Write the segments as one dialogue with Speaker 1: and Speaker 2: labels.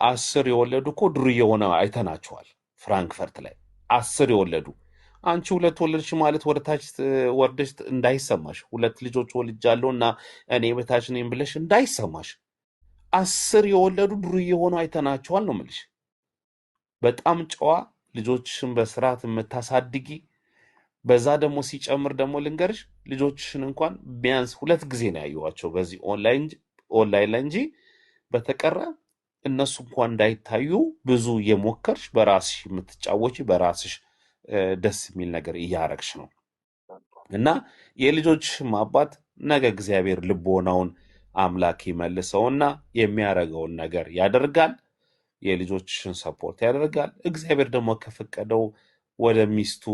Speaker 1: 10 የወለዱ እኮ ዱርዬ ሆነው አይተናቸዋል። ፍራንክፈርት ላይ 10 የወለዱ አንቺ 2 ወለድሽ ማለት ወደ ታች ወርደሽ እንዳይሰማሽ 2 ልጆች ወልጃለሁ እና እኔ በታች ነኝ ብለሽ እንዳይሰማሽ 10 የወለዱ ዱርዬ ሆነው አይተናቸዋል ነው የምልሽ። በጣም ጨዋ ልጆችሽን በስርዓት የምታሳድጊ በዛ ደግሞ ሲጨምር ደግሞ ልንገርሽ ልጆችሽን እንኳን ቢያንስ 2 ጊዜ ነው ያየኋቸው በዚህ ኦንላይን ላይ እንጂ በተቀረ እነሱ እንኳን እንዳይታዩ ብዙ የሞከርሽ በራስሽ የምትጫወቺ በራስሽ ደስ የሚል ነገር እያረግሽ ነው እና የልጆችሽም አባት ነገ እግዚአብሔር ልቦናውን አምላክ ይመልሰውና የሚያረገውን ነገር ያደርጋል። የልጆችሽን ሰፖርት ያደርጋል። እግዚአብሔር ደግሞ ከፈቀደው ወደ ሚስቱ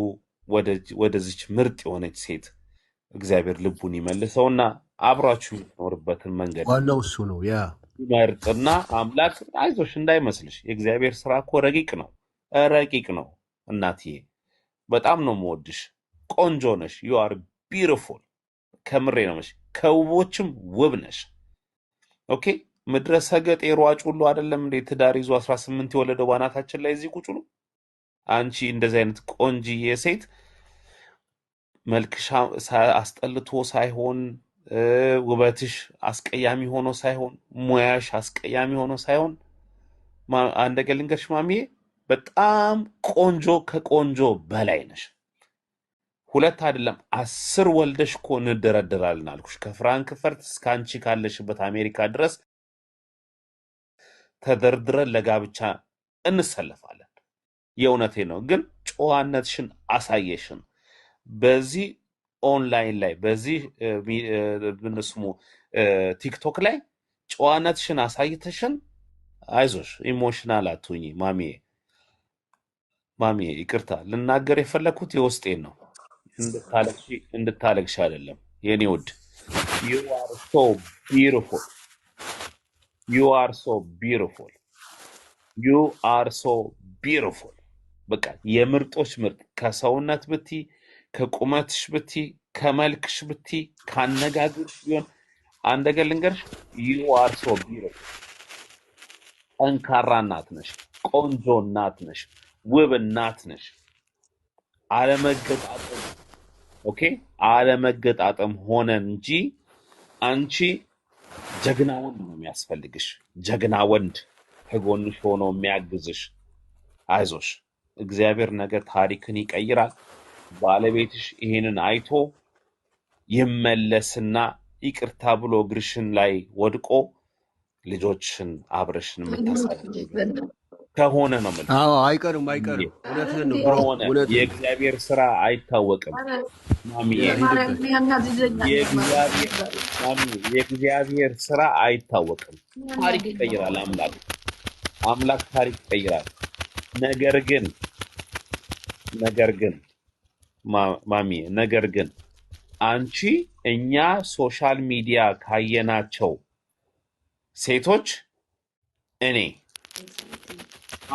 Speaker 1: ወደዚች ምርጥ የሆነች ሴት እግዚአብሔር ልቡን ይመልሰውና አብራችሁ የምትኖርበትን መንገድ
Speaker 2: ዋናው እሱ ነው። ያ
Speaker 1: ይመርጥና አምላክ አይዞሽ እንዳይመስልሽ የእግዚአብሔር ስራ እኮ ረቂቅ ነው፣ ረቂቅ ነው። እናትዬ በጣም ነው የምወድሽ። ቆንጆ ነሽ። ዩ አር ቢዩቲፉል። ከምሬ ነው ነሽ። ከውቦችም ውብ ነሽ። ኦኬ ምድረ ሰገጥ የሯጭ ሁሉ አይደለም እንዴ ትዳር ይዞ 18 የወለደው ባናታችን ላይ እዚህ ቁጭ ነው። አንቺ እንደዚህ አይነት ቆንጂዬ ሴት መልክሽ አስጠልቶ ሳይሆን ውበትሽ አስቀያሚ ሆኖ ሳይሆን ሙያሽ አስቀያሚ ሆኖ ሳይሆን አንድ ነገር ልንገርሽ ማሚዬ በጣም ቆንጆ ከቆንጆ በላይ ነሽ። 2 አይደለም 10 ወልደሽ እኮ እንደረደራለን አልኩሽ። ከፍራንክፈርት እስከ አንቺ ካለሽበት አሜሪካ ድረስ ተደርድረን ለጋብቻ እንሰለፋለን። የእውነቴ ነው። ግን ጨዋነትሽን አሳየሽን በዚህ ኦንላይን ላይ በዚህ ብንስሙ ቲክቶክ ላይ ጨዋነትሽን አሳይተሽን አይዞሽ ኢሞሽናል አትሁኚ ማሚዬ ይቅርታ ልናገር የፈለኩት የውስጤን ነው። እንድታለቅሽ አይደለም የኔ ውድ። you are so beautiful you are so beautiful you are so beautiful በቃ የምርጦች ምርጥ ከሰውነት ብቲ ከቁመትሽ ብቲ ከመልክሽ ብቲ ካነጋገርሽ ቢሆን አንድ ነገር ልንገርሽ you are so beautiful ጠንካራ እናት ነሽ፣ ቆንጆ እናት ነሽ፣ ውብ እናት ነሽ። አለመገጣጠም ኦኬ አለመገጣጠም ሆነ እንጂ አንቺ ጀግና ወንድ ነው የሚያስፈልግሽ። ጀግና ወንድ ከጎንሽ ሆኖ የሚያግዝሽ። አይዞሽ እግዚአብሔር ነገ ታሪክን ይቀይራል። ባለቤትሽ ይሄንን አይቶ ይመለስና ይቅርታ ብሎ እግርሽን ላይ ወድቆ ልጆችሽን አብረሽን የምታሳድጊ ከሆነ ነው ማለት
Speaker 2: አዎ አይቀርም እውነትህን ነው ብሮ
Speaker 1: ከሆነ የእግዚአብሔር ስራ አይታወቅም ማሚዬ የእግዚአብሔር ስራ አይታወቅም። ታሪክ ይቀይራል አምላክ ታሪክ ይቀይራል። ነገር ግን ማሚዬ ነገር ግን አንቺ እኛ ሶሻል ሚዲያ ካየናቸው ሴቶች እኔ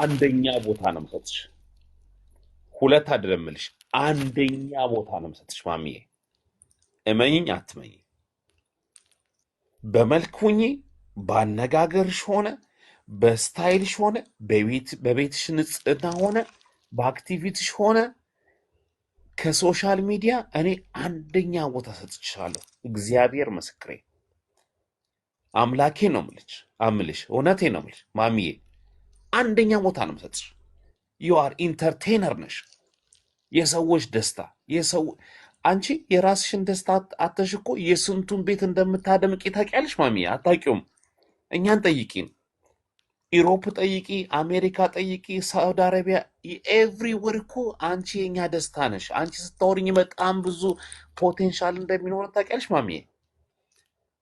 Speaker 1: አንደኛ ቦታ ነው የምሰጥሽ። 2 አይደለም የምልሽ አንደኛ ቦታ ነው የምሰጥሽ ማሚዬ። እመኝኝ አትመኝ። በመልክ ሁኚ፣ ባነጋገርሽ ሆነ፣ በስታይልሽ ሆነ፣ በቤትሽ ንጽህና ሆነ፣ በአክቲቪቲሽ ሆነ ከሶሻል ሚዲያ እኔ አንደኛ ቦታ ሰጥቻለሁ። እግዚአብሔር ምስክሬ አምላኬ ነው አምልሽ እውነቴ ነው የምልሽ ማሚዬ አንደኛ ቦታ ነው የምሰጥሽ። ዩ አር ኢንተርቴነር ነሽ። የሰዎች ደስታ አንቺ የራስሽን ደስታ አተሽ እኮ የስንቱን ቤት እንደምታደምቂ ታውቂያለሽ ማሚዬ? አታውቂውም። እኛን ጠይቂን። ኢሮፕ ጠይቂ፣ አሜሪካ ጠይቂ፣ ሳውዲ አረቢያ ኤቭሪዌር እኮ አንቺ የኛ ደስታ ነሽ። አንቺ ስታወሪኝ በጣም ብዙ ፖቴንሻል እንደሚኖር ታውቂያለሽ ማሚዬ?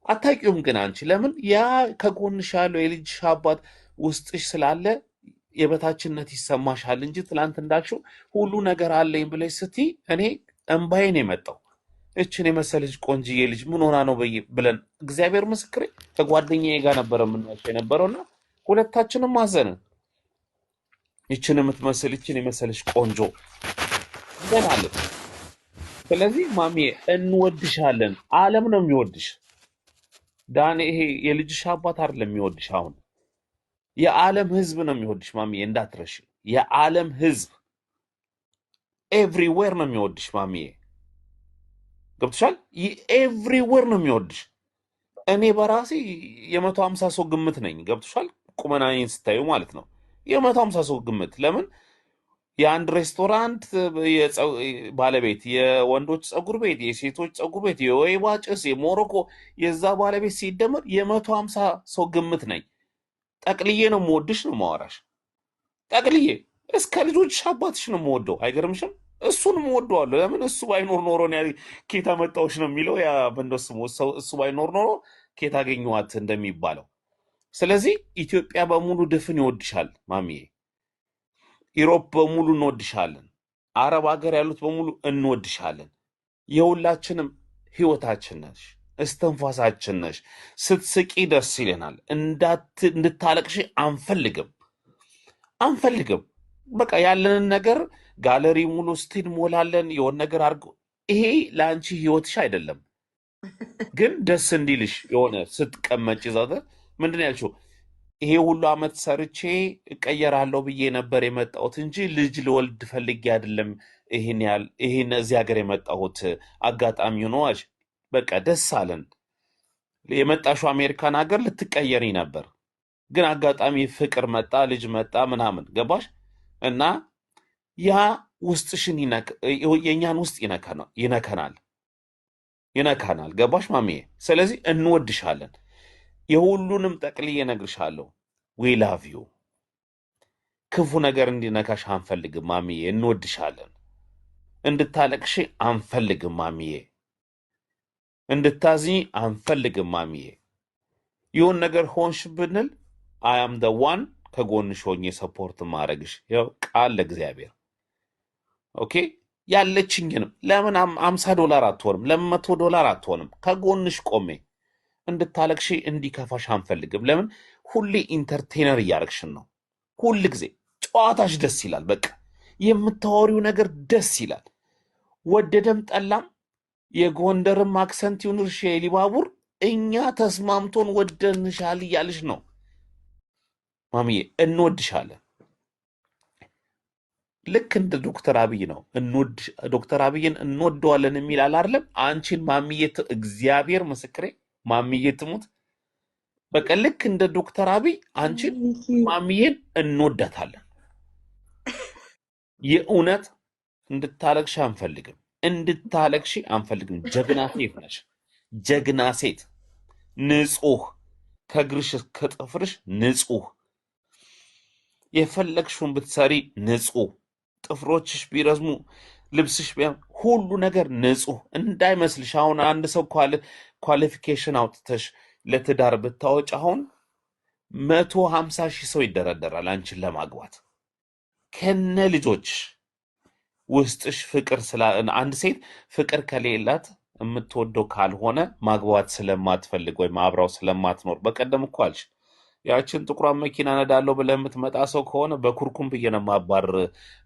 Speaker 1: አታውቂውም። ግን አንቺ ለምን ያ ከጎንሽ ያለው የልጅሽ አባት ውስጥሽ ስላለ የበታችነት ይሰማሻል እንጂ ትላንት እንዳልሽው ሁሉ ነገር አለኝ ብለሽ ስትይ እኔ እንባዬን የመጣው እችን የመሰለች ቆንጅዬ ልጅ ምን ሆና ነው ብለን እግዚአብሔር ምስክሬ ከጓደኛዬ ጋር ነበረ የምናያቸው የነበረውና ሁለታችንም አዘንን። እችን የመሰለች ቆንጆ ገናለች። ስለዚህ ማሚዬ እንወድሻለን። ዓለም ነው የሚወድሽ። ዳኔ ይሄ የልጅሽ አባት አይደለም የሚወድሽ። አሁን የዓለም ህዝብ ነው የሚወድሽ ማሚዬ፣ እንዳትረሺ። የዓለም ህዝብ ኤቭሪዌር ነው የሚወድሽ ማሚዬ፣ ገብቶሻል? ኤቭሪዌር ነው የሚወድሽ። እኔ በራሴ የ150 ሰው ግምት ነኝ። ገብቶሻል? ቁመናዬን ስታዩ ማለት ነው የ150 ሰው ግምት። ለምን የአንድ ሬስቶራንት ባለቤት፣ የወንዶች ፀጉር ቤት፣ የሴቶች ፀጉር ቤት፣ የወይባ ጭስ፣ የሞሮኮ የዛ ባለቤት ሲደመር የ150 ሰው ግምት ነኝ። ጠቅልዬ ነው የምወድሽ ነው ማወራሽ። ጠቅልዬ እስከ ልጆች አባትሽ ነው የምወደው። አይገርምሽም? እሱን እወደዋለሁ። ለምን እሱ ባይኖር ኖሮ ኬታ መጣዎች ነው የሚለው ያ በእንደስሙ እሱ ባይኖር ኖሮ ኬታ አገኘኋት እንደሚባለው። ስለዚህ ኢትዮጵያ በሙሉ ድፍን ይወድሻል ማሚዬ። ኢሮፕ በሙሉ እንወድሻለን። አረብ ሀገር ያሉት በሙሉ እንወድሻለን። የሁላችንም ህይወታችን ነሽ፣ እስትንፋሳችን ነሽ። ስትስቂ ደስ ይለናል። እንድታለቅሽ አንፈልግም አንፈልግም። በቃ ያለንን ነገር ጋለሪ ሙሉ ስቲል ሞላለን። የሆን ነገር አድርጎ ይሄ ለአንቺ ህይወትሽ አይደለም፣ ግን ደስ እንዲልሽ የሆነ ስትቀመጭ ዛተ ምንድን ነው ያልሽው? ይሄ ሁሉ አመት ሰርቼ እቀየራለሁ ብዬ ነበር የመጣሁት እንጂ ልጅ ልወልድ ፈልጌ አይደለም ይሄን እዚህ ሀገር የመጣሁት አጋጣሚ ሆኖ አልሽ። በቃ ደስ አለን። የመጣሽው አሜሪካን ሀገር ልትቀየሪ ነበር፣ ግን አጋጣሚ ፍቅር መጣ፣ ልጅ መጣ ምናምን ገባሽ? እና ያ ውስጥሽን የእኛን ውስጥ ይነካናል። ገባሽ ማሚዬ? ስለዚህ እንወድሻለን። የሁሉንም ጠቅልዬ እነግርሻለሁ። ዊ ላቭ ዩ። ክፉ ነገር እንዲነካሽ አንፈልግም ማሚዬ፣ እንወድሻለን። እንድታለቅሽ አንፈልግም ማሚዬ፣ እንድታዝኝ አንፈልግም ማሚዬ። ይሁን ነገር ሆንሽ ብንል አያም ደ ዋን ከጎንሽ ሆኜ ሰፖርት ማድረግሽ ያው ቃል ለእግዚአብሔር ኦኬ። ያለችኝንም ለምን $50 አትሆንም? ለምን $100 አትሆንም? ከጎንሽ ቆሜ እንድታለቅሽ እንዲከፋሽ አንፈልግም። ለምን ሁሌ ኢንተርቴነር እያደረግሽን ነው። ሁል ጊዜ ጨዋታሽ ደስ ይላል። በቃ የምታወሪው ነገር ደስ ይላል። ወደደም ጠላም የጎንደርም አክሰንት ይሁንሽ የሊባቡር እኛ ተስማምቶን ወደንሻል እያልሽ ነው ማሚዬ። እንወድሻለን። ልክ እንደ ዶክተር አብይ ነው። ዶክተር አብይን እንወደዋለን የሚል አይደለም። አንቺን ማሚዬ፣ እግዚአብሔር ምስክሬ፣ ማሚዬ ትሙት፣ በቃ ልክ እንደ ዶክተር አብይ አንቺን ማሚዬን እንወዳታለን። የእውነት እንድታለቅሽ አንፈልግም፣ እንድታለቅሽ አንፈልግም። ጀግና ሴት ነሽ፣ ጀግና ሴት፣ ንጹህ፣ ከእግርሽ ከጥፍርሽ ንጹህ፣ የፈለግሽውን ብትሰሪ ንጹህ፣ ጥፍሮችሽ ቢረዝሙ ልብስሽ ሁሉ ነገር ንጹህ እንዳይመስልሽ። አሁን አንድ ሰው ኳሊፊኬሽን አውጥተሽ ለትዳር ብታወጭ አሁን 150,000 ሰው ይደረደራል አንቺን ለማግባት ከነ ልጆችሽ። ውስጥሽ ፍቅር አንድ ሴት ፍቅር ከሌላት የምትወደው ካልሆነ ማግባት ስለማትፈልግ ወይም አብራው ስለማትኖር፣ በቀደም እኮ አልሽ ያችን ጥቁሯን መኪና ነዳለው ብለህ የምትመጣ ሰው ከሆነ በኩርኩም ብዬ ነው የማባርር።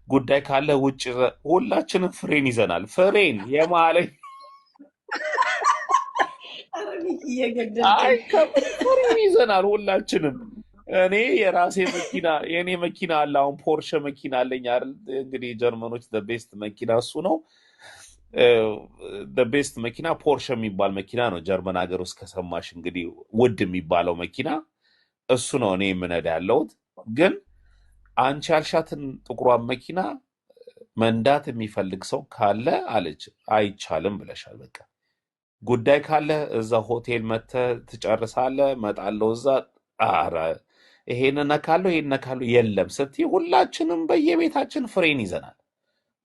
Speaker 1: ጉዳይ ካለ ውጭ። ሁላችንም ፍሬን ይዘናል። ፍሬን የማለኝ ፍሬን ይዘናል ሁላችንም። እኔ የራሴ መኪና የእኔ መኪና አለ። አሁን ፖርሸ መኪና አለኝ አይደል? እንግዲህ ጀርመኖች ቤስት መኪና እሱ ነው። ቤስት መኪና ፖርሸ የሚባል መኪና ነው ጀርመን ሀገር ውስጥ ከሰማሽ እንግዲህ ውድ የሚባለው መኪና እሱ ነው እኔ የምነዳ ያለሁት። ግን አንቺ ያልሻትን ጥቁሯን መኪና መንዳት የሚፈልግ ሰው ካለ አለች አይቻልም ብለሻል። በቃ ጉዳይ ካለ እዛ ሆቴል መተህ ትጨርሳለህ። እመጣለሁ እዛ ኧረ ይሄን ነካለሁ ይሄን ነካለሁ የለም ስትይ ሁላችንም በየቤታችን ፍሬን ይዘናል።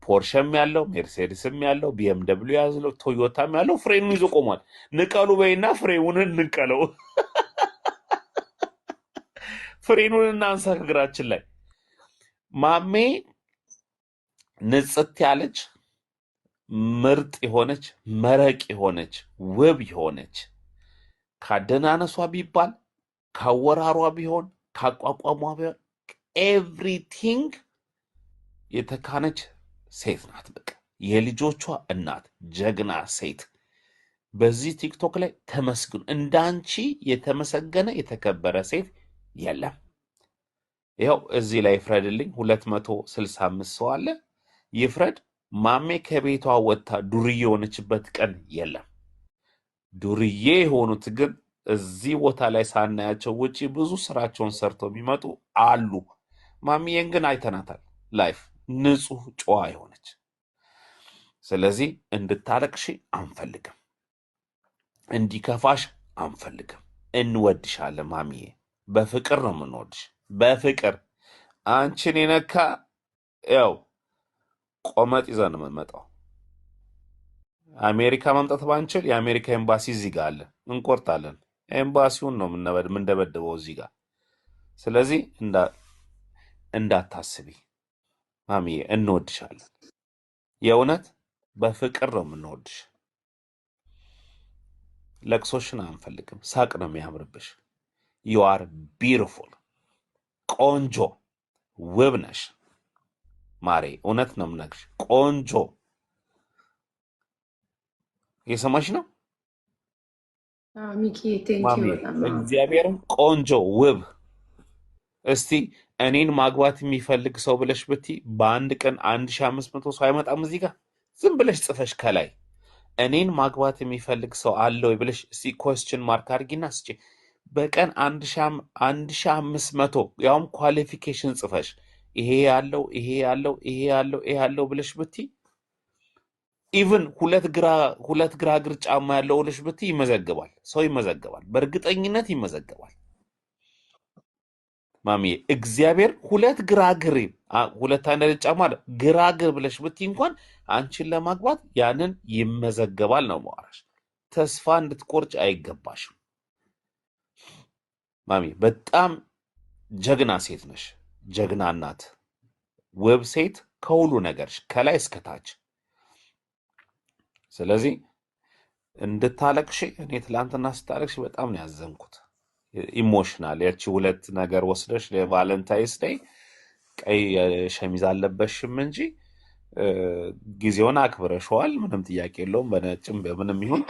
Speaker 1: ፖርሸም ያለው ሜርሴዲስም ያለው ቢኤምደብሊው ያለው ቶዮታም ያለው ፍሬኑን ይዞ ቆሟል። ንቀሉ በይና ፍሬኑን እንቀለው። ፍሬኑን እናንሳ ከእግራችን ላይ። ማሜ ንጽት ያለች ምርጥ የሆነች መረቅ የሆነች ውብ የሆነች ካደናነሷ ቢባል ካወራሯ ቢሆን ካቋቋሟ ቢሆን ኤቭሪቲንግ የተካነች ሴት ናት። በቃ የልጆቿ እናት ጀግና ሴት። በዚህ ቲክቶክ ላይ ተመስግኑ። እንዳንቺ የተመሰገነ የተከበረ ሴት የለም። ይኸው እዚህ ላይ ይፍረድልኝ። 265 ሰው አለ ይፍረድ። ማሜ ከቤቷ ወጥታ ዱርዬ የሆነችበት ቀን የለም። ዱርዬ የሆኑት ግን እዚህ ቦታ ላይ ሳናያቸው ውጪ ብዙ ስራቸውን ሰርተው የሚመጡ አሉ። ማሚዬን ግን አይተናታል። ላይፍ ንጹህ ጨዋ የሆነች። ስለዚህ እንድታለቅሺ አንፈልግም፣ እንዲከፋሽ አንፈልግም። እንወድሻለን ማሚዬ፣ በፍቅር ነው የምንወድሽ፣ በፍቅር አንቺን የነካ ያው ቆመጥ ይዘን የምንመጣው። አሜሪካ መምጣት ባንችል የአሜሪካ ኤምባሲ እዚህ ጋር አለ፣ እንቆርጣለን። ኤምባሲውን ነው የምንደበድበው እዚህ ጋር። ስለዚህ እንዳታስቢ ማሚዬ፣ እንወድሻለን። የእውነት በፍቅር ነው የምንወድሽ። ለቅሶሽን አንፈልግም፣ ሳቅ ነው የሚያምርብሽ። ዩ አር ቢዩቲፉል፣ ቆንጆ ውብ ነሽ ማሬ። እውነት ነው የምነግርሽ፣ ቆንጆ። የሰማሽ ነው
Speaker 3: ሚኪ ቴንኪው
Speaker 1: ማሚ፣
Speaker 3: በጣም
Speaker 1: እግዚአብሔርን ቆንጆ ውብ። እስቲ እኔን ማግባት የሚፈልግ ሰው ብለሽ ብቲ በአንድ ቀን 1500 ሰው አይመጣም እዚህ ጋር። ዝም ብለሽ ጽፈሽ ከላይ እኔን ማግባት የሚፈልግ ሰው አለ ወይ ብለሽ እስቲ ኮስችን ማርክ አድርጊና ስጪ። በቀን 1500 ያውም ኳሊፊኬሽን ጽፈሽ ይሄ ያለው ይሄ ያለው ይሄ ያለው ይሄ ያለው ብለሽ ብቲ ኢቭን ሁለት ግራ እግር ጫማ ያለው ብለሽ ብቲ ይመዘገባል። ሰው ይመዘገባል፣ በእርግጠኝነት ይመዘገባል። ማሚዬ እግዚአብሔር ሁለት አይነት ጫማ አለ ግራ እግር ብለሽ ብቲ እንኳን አንቺን ለማግባት ያንን ይመዘገባል ነው ማራሽ። ተስፋ እንድትቆርጭ አይገባሽም ማሚ። በጣም ጀግና ሴት ነሽ፣ ጀግና እናት፣ ውብ ሴት ከሁሉ ነገርሽ ከላይ እስከታች። ስለዚህ እንድታለቅሽ እኔ ትላንትና ስታለቅሽ በጣም ነው ያዘንኩት። ኢሞሽናል ያቺ ሁለት ነገር ወስደሽ ለቫለንታይንስ ዴይ ቀይ ሸሚዝ አለበሽም እንጂ ጊዜውን አክብረሽዋል። ምንም ጥያቄ የለውም። በነጭም በምንም ይሁን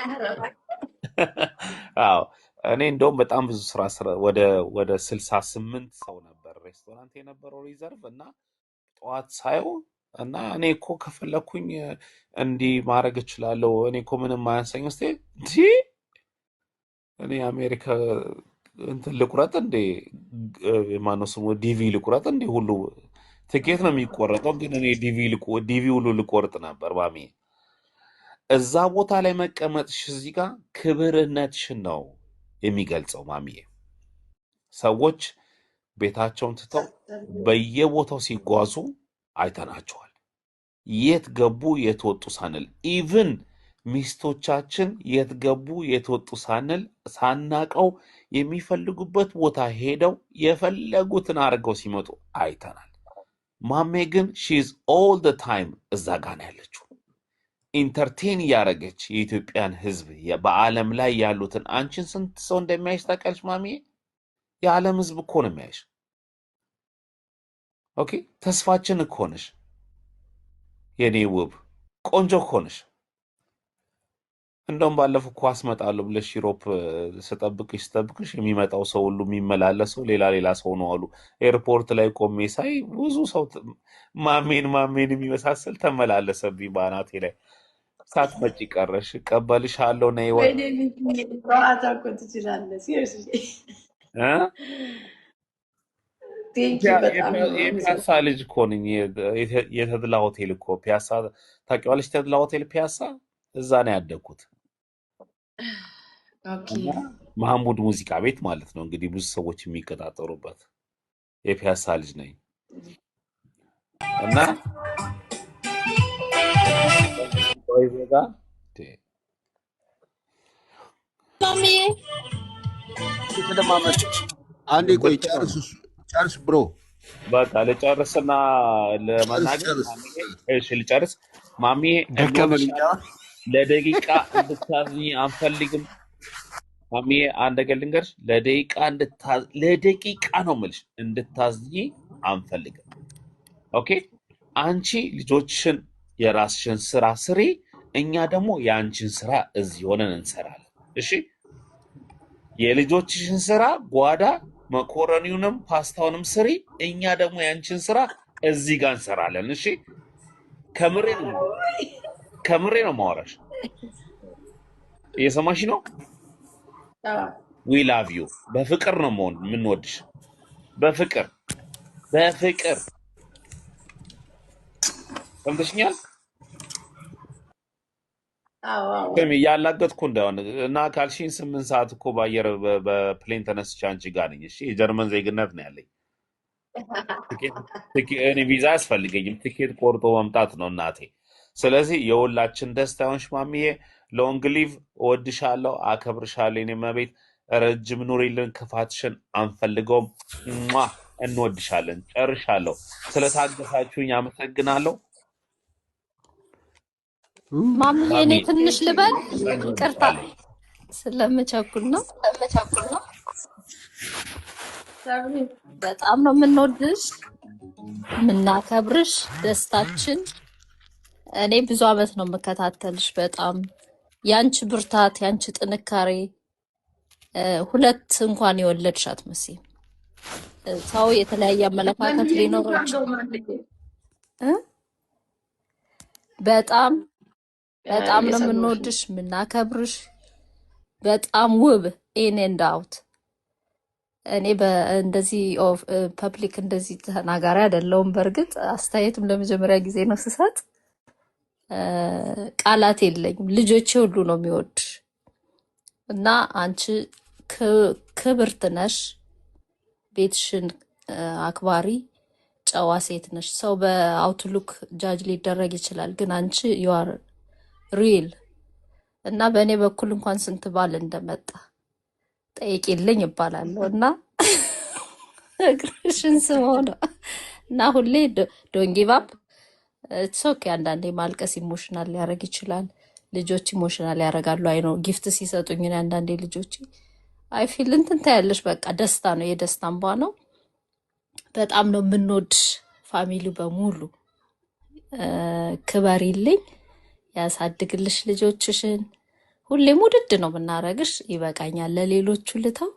Speaker 1: አዎ እኔ እንደውም በጣም ብዙ ስራ ወደ 68 ሰው ነበር ሬስቶራንት የነበረው ሪዘርቭ እና ጠዋት ሳየው እና እኔ እኮ ከፈለኩኝ እንዲህ ማድረግ እችላለሁ፣ እኔ እኮ ምንም አያንሰኝ ውስጤ እንዲ እኔ አሜሪካ እንትን ልቁረጥ እንዴ ማነው ስሙ ዲቪ ልቁረጥ እንዴ? ሁሉ ትኬት ነው የሚቆረጠው፣ ግን እኔ ዲቪ ሁሉ ልቆርጥ ነበር ማሚ። እዛ ቦታ ላይ መቀመጥሽ እዚህ ጋር ክብርነትሽን ነው የሚገልጸው ማሚዬ። ሰዎች ቤታቸውን ትተው በየቦታው ሲጓዙ አይተናቸዋል። የት ገቡ የት ወጡ ሳንል፣ ኢቭን ሚስቶቻችን የት ገቡ የት ወጡ ሳንል ሳናቀው የሚፈልጉበት ቦታ ሄደው የፈለጉትን አድርገው ሲመጡ አይተናል። ማሜ ግን ሺዝ ኦል ደ ታይም እዛ ጋ ነው ያለችው፣ ኢንተርቴን እያደረገች የኢትዮጵያን ሕዝብ በዓለም ላይ ያሉትን። አንቺን ስንት ሰው እንደሚያይሽ ታውቂያለሽ ማሜ? የዓለም ሕዝብ እኮ ነው የሚያይሽ። ኦኬ ተስፋችን እኮ ነሽ የኔ ውብ ቆንጆ እኮ ነሽ። እንደውም ባለፈው ኳስ እመጣለሁ ብለሽ ዩሮፕ ስጠብቅሽ የሚመጣው ሰው ሁሉ የሚመላለሰው ሌላ ሰው ነው አሉ። ኤርፖርት ላይ ቆሜ ሳይ ብዙ ሰው ማሜን የሚመሳሰል ተመላለሰብኝ በአናቴ ላይ። ሳትመጪ ቀረሽ። እቀበልሻለሁ ነይ
Speaker 3: ጨዋታ እኮ ትችላለህ። ሲሪየስሊ ቴንኪው በጣም
Speaker 1: የፒያሳ ልጅ እኮ ነኝ። የተድላ ሆቴል እኮ ፒያሳ ታውቂዋለሽ? ተድላ ሆቴል ፒያሳ፣ እዛ ነው ያደግኩት።
Speaker 3: ኦኬ
Speaker 1: መሐሙድ ሙዚቃ ቤት ማለት ነው እንግዲህ ብዙ ሰዎች የሚቀጣጠሩበት። የፒያሳ ልጅ ነኝ እና
Speaker 2: አንዴ ቆይ ጨርስ ብሮ።
Speaker 1: በቃ ልጨርስና ለመናገር እሺ ልጨርስ። ማሚዬ ለደቂቃ እንድታዝኝ አንፈልግም። ማሚዬ አንድ ነገር ልንገርሽ፣ ለደቂቃ ነው የምልሽ እንድታዝኝ አንፈልግም። ኦኬ አንቺ ልጆችሽን የራስሽን ስራ ስሪ፣ እኛ ደግሞ የአንቺን ስራ እዚህ ሆነን እንሰራለን። እሺ የልጆችሽን ስራ ጓዳ መኮረኒውንም ፓስታውንም ስሪ፣ እኛ ደግሞ ያንቺን ስራ እዚህ ጋር እንሰራለን። እሺ ከምሬ ነው ከምሬ ነው ማወራሽ። እየሰማሽ ነው? ዊ ላቭ ዩ። በፍቅር ነው መሆን የምንወድሽ። በፍቅር በፍቅር ሰምተሽኛል? ስሚ እያላገጥኩ እንዳይሆን እና ካልሽኝ 8 ሰዓት እኮ በአየር በፕሌን ተነስቼ አንቺ ጋር ነኝ። እሺ የጀርመን ዜግነት ነው ያለኝ። እኔ ቪዛ አያስፈልገኝም። ትኬት ቆርጦ መምጣት ነው እናቴ። ስለዚህ የሁላችን ደስታ ይሆንሽ ማሚዬ። ሎንግ ሊቭ። እወድሻለሁ፣ አከብርሻለሁ። የኔ መቤት ረጅም ኑሪልን። ክፋትሽን አንፈልገውም። ሟ እንወድሻለን። ጨርሻለሁ። ስለታገሳችሁኝ አመሰግናለሁ።
Speaker 4: ማሚዬ እኔ ትንሽ ልበል፣ ይቅርታ ስለምቸኩል ነው። በጣም ነው የምንወድሽ የምናከብርሽ። ደስታችን እኔ ብዙ አመት ነው የምከታተልሽ። በጣም ያንቺ ብርታት፣ ያንቺ ጥንካሬ ሁለት እንኳን የወለድሽ አትመስይም። ሰው የተለያየ አመለካከት ሊኖረው በጣም በጣም ነው የምንወድሽ የምናከብርሽ። በጣም ውብ ኢን ኤንድ አውት። እኔ እንደዚህ ፐብሊክ እንደዚህ ተናጋሪ አይደለሁም። በእርግጥ አስተያየትም ለመጀመሪያ ጊዜ ነው ስሰጥ፣ ቃላት የለኝም። ልጆቼ ሁሉ ነው የሚወድሽ እና አንቺ ክብርት ነሽ፣ ቤትሽን አክባሪ ጨዋ ሴት ነሽ። ሰው በአውትሉክ ጃጅ ሊደረግ ይችላል፣ ግን አንቺ ዩአር ሪል እና በእኔ በኩል እንኳን ስንት ባል እንደመጣ ጠይቂልኝ ይባላለሁ እና እግርሽን ስመው ነው እና ሁሌ ዶንጊቫፕ ኦኬ። አንዳንዴ ማልቀስ ኢሞሽናል ሊያደርግ ይችላል። ልጆች ኢሞሽናል ያደርጋሉ። አይ ነው ጊፍት ሲሰጡኝ አንዳንዴ ልጆች አይ ፊል እንትን ታያለሽ። በቃ ደስታ ነው፣ የደስታ እንባ ነው። በጣም ነው የምንወድሽ ፋሚሊው በሙሉ። ክበሪልኝ፣ ያሳድግልሽ ልጆችሽን። ሁሌም ውድድ ነው የምናረግሽ። ይበቃኛል። ለሌሎቹ ልተው።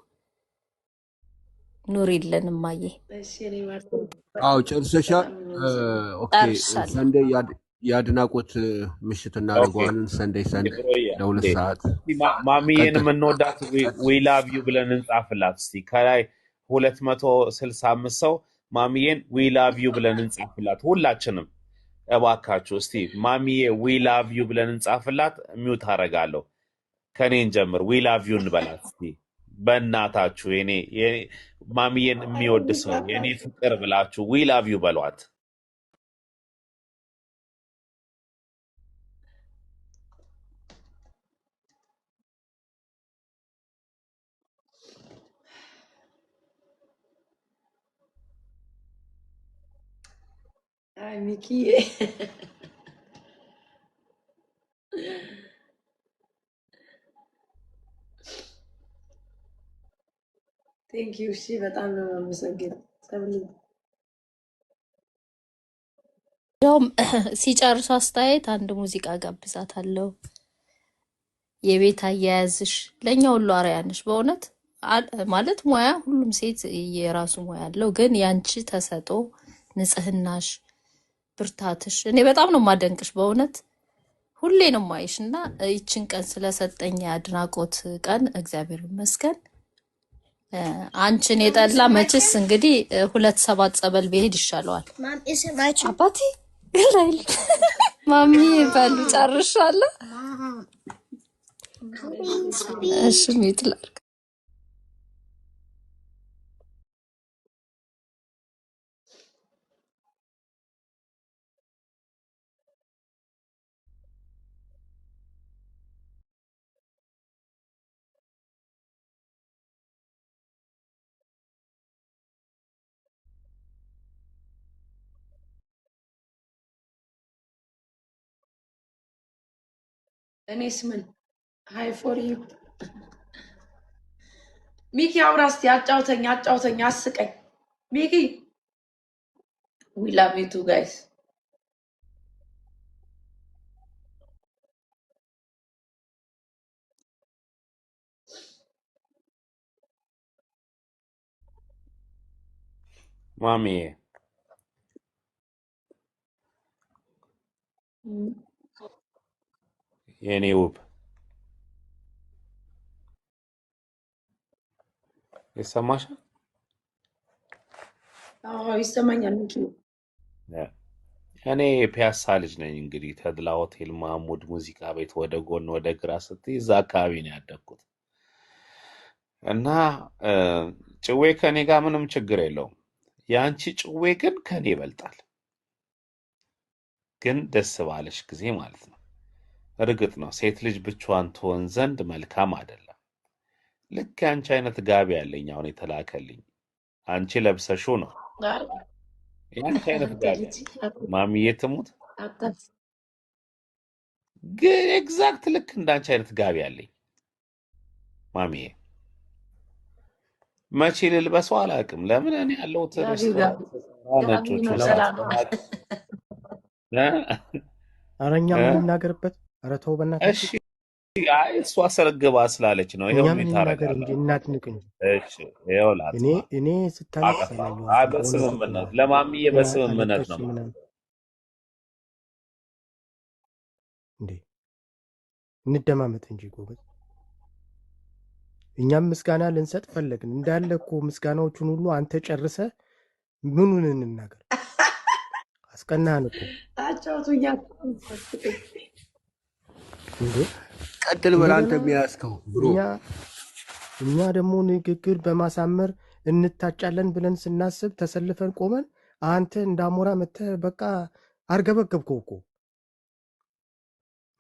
Speaker 4: ኑሪልን እማዬ።
Speaker 2: አዎ ጨርሰሻል? ኦኬ።
Speaker 4: ጨርሻለሁ።
Speaker 2: ሰንዴ የአድናቆት ምሽት እናደርገዋለን። ሰንዴይ ለ2 ሰዓት
Speaker 1: ማሚዬን የምንወዳት ዊ ላቭ ዩ ብለን እንጻፍላት እስቲ። ከላይ 265 ሰው ማሚዬን ዊ ላቭ ዩ ብለን እንጻፍላት። ሁላችንም እባካችሁ እስቲ ማሚዬ ዊ ላቭ ዩ ብለን እንጻፍላት። ሚውት አደርጋለሁ። ከኔን ጀምር። ዊ ላቭ ዩ እንበላት እስቲ በእናታችሁ። ማሚዬን የሚወድ ሰው የኔ ፍቅር ብላችሁ ዊ ላቭ ዩ በሏት።
Speaker 3: አይ ሚኪዬ ቴንክ ዩ። እሺ በጣም ነው የማመሰግነው።
Speaker 4: ያውም ሲጨርሱ አስተያየት አንድ ሙዚቃ ጋብዛታለሁ። የቤት አያያዝሽ ለእኛ ሁሉ አርአያ ነሽ በእውነት ማለት ሙያ፣ ሁሉም ሴት የራሱ ሙያ አለው፣ ግን ያንቺ ተሰጦ፣ ንጽህናሽ፣ ብርታትሽ እኔ በጣም ነው የማደንቅሽ በእውነት ሁሌ ነው ማይሽ እና ይችን ቀን ስለሰጠኝ አድናቆት ቀን እግዚአብሔር ይመስገን። አንቺን የጠላ መችስ እንግዲህ 2-7 ጸበል ብሄድ ይሻለዋል። አባቴ ላይል ማሚ በሉ ጨርሻለሁ። እሺ ሚትላር
Speaker 3: እኔስ ምን ሃይ ፎር ዩ ሚኪ አውራ እስቲ አጫውተኝ አስቀኝ ሚኪ። ዊ ላቭ ዩ ቱ ጋይስ።
Speaker 1: ማሚዬ የኔ ውብ ይሰማሻል?
Speaker 3: ይሰማኛል።
Speaker 1: እኔ ፒያሳ ልጅ ነኝ። እንግዲህ ተድላ ሆቴል፣ ማሙድ ሙዚቃ ቤት ወደ ጎን ወደ ግራ ስትይ እዛ አካባቢ ነው ያደግኩት እና ጭዌ ከኔ ጋር ምንም ችግር የለውም። የአንቺ ጭዌ ግን ከኔ ይበልጣል። ግን ደስ ባለሽ ጊዜ ማለት ነው። እርግጥ ነው ሴት ልጅ ብቻዋን ትሆን ዘንድ መልካም አይደለም። ልክ የአንቺ አይነት ጋቢ ያለኝ አሁን የተላከልኝ አንቺ ለብሰሽው ነው። የአንቺ አይነት ጋቢ ማሚዬ ትሙት ግን ኤግዛክት ልክ እንዳንቺ አይነት ጋቢ ያለኝ ማሚዬ። መቼ ልልበሰው አላውቅም። ለምን እኔ ያለሁት ሬስቶራንት ነጮቹ
Speaker 5: ኧረ እኛ ምን እናገርበት? ኧረ ተው በእናትህ።
Speaker 1: እሺ አይ እሷ ሰርግባ ስላለች ነው። ይሄው ምን
Speaker 5: እናገር እንጂ እናድንቅ እንጂ።
Speaker 1: እሺ ይሄው ላት
Speaker 5: እኔ ስታለቅስ
Speaker 1: በስምምነት ለማሚዬ በስምምነት ነው
Speaker 5: እንዴ። እንደማመጥ እንጂ ጎበዝ። እኛም ምስጋና ልንሰጥ ፈለግን እንዳለ እኮ ምስጋናዎቹን ሁሉ አንተ ጨርሰ ምኑን እንናገር? አስቀናህን እኮ
Speaker 3: አጫውቱኛ።
Speaker 2: ቀጥል በል አንተ የሚያስከው
Speaker 5: እኛ ደግሞ ንግግር በማሳመር እንታጫለን ብለን ስናስብ ተሰልፈን ቆመን አንተ እንዳሞራ መተህ በቃ አርገበገብከው እኮ።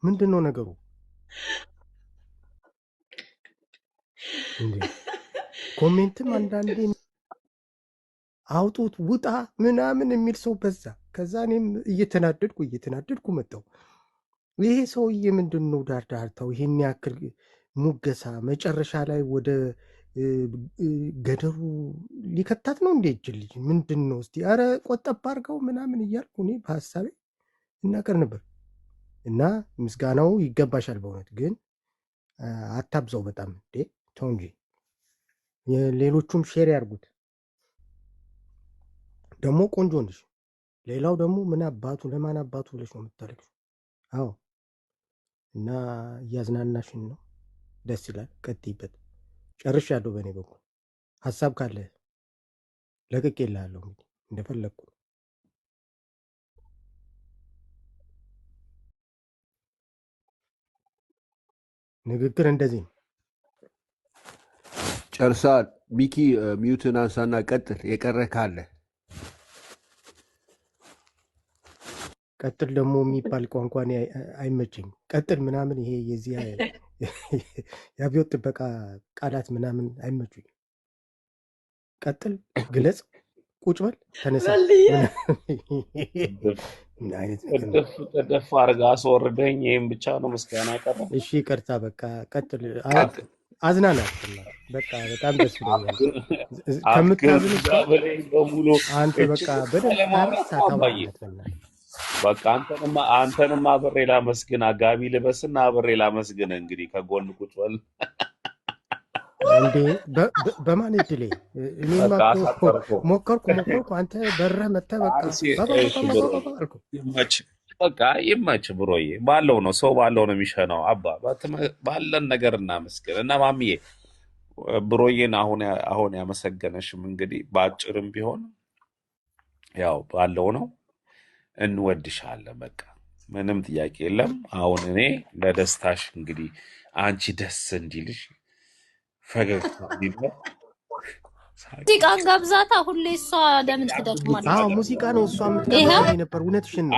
Speaker 5: ምንድን ነው ነገሩ? ኮሜንትም አንዳንዴ አውጡት ውጣ ምናምን የሚል ሰው በዛ። ከዛ እኔም እየተናደድኩ መጣሁ። ይሄ ሰውዬ ምንድን ነው ዳርዳርታው? ይሄን ያክል ሙገሳ መጨረሻ ላይ ወደ ገደሩ ሊከታት ነው እንዴ? እጅ ልጅ ምንድን ነው? እስቲ ኧረ ቆጠብ አድርገው ምናምን እያልኩ እኔ በሀሳቤ እናገር ነበር። እና ምስጋናው ይገባሻል በእውነት ግን አታብዛው በጣም እንዴ። ተው እንጂ ሌሎቹም ሼር ያርጉት። ደግሞ ቆንጆ ነሽ። ሌላው ደግሞ ምን አባቱ ለማን አባቱ ብለሽ ነው የምታለቅሽው? አዎ እና እያዝናናሽን ነው። ደስ ይላል። ቀጥይበት። ጨርሻለሁ በእኔ በኩል። ሀሳብ ካለ ለቅቄልሃለሁ። እንግዲህ እንደፈለግኩ ንግግር እንደዚህ ነው።
Speaker 2: ጨርሳል። ሚኪ ሚዩትን አንሳና ቀጥል። የቀረ ካለ
Speaker 5: ቀጥል ደግሞ የሚባል ቋንቋ አይመቸኝ። ቀጥል ምናምን ይሄ የዚህ የአብዮት ጥበቃ ቃላት ምናምን አይመቹኝ። ቀጥል፣ ግለጽ፣ ቁጭ በል፣ ተነሳ
Speaker 1: ቅድፍ አድርጋ አስወርደኝ። ይህም ብቻ ነው ምስጋና ቀረ።
Speaker 5: እሺ ይቅርታ፣ በቃ ቀጥል። አዝናናት በቃ በጣም ደስ ብሎኛል። ከምታዝን
Speaker 1: በሙሉ
Speaker 5: አንተ በቃ በደንብ ሳታዋለት
Speaker 1: በቃ አንተንም አብሬ ላመስግን። አጋቢ ልበስና አብሬ ላመስግን። እንግዲህ ከጎን ቁጭ በል
Speaker 5: እንዴ። በማን እድሌ? እኔማ ሞከርኩ። አንተ በረህ መተህ
Speaker 1: በቃ ይመች ብሮዬ። ባለው ነው ሰው ባለው ነው የሚሸነው። አባ ባለን ነገር እናመስግን እና ማሚዬ ብሮዬን አሁን ያመሰገነሽም እንግዲህ በአጭርም ቢሆን ያው ባለው ነው። እንወድሻለን። በቃ ምንም ጥያቄ የለም። አሁን እኔ ለደስታሽ እንግዲህ አንቺ ደስ እንዲልሽ ፈገግታ እንዲኖር
Speaker 4: ሙዚቃን ጋብዛታ። ሁሌ እሷ ለምን ትደግማለች?
Speaker 5: ሙዚቃ ነው እሷ የምትጋብዘኝ ነበር። እውነትሽን ነው።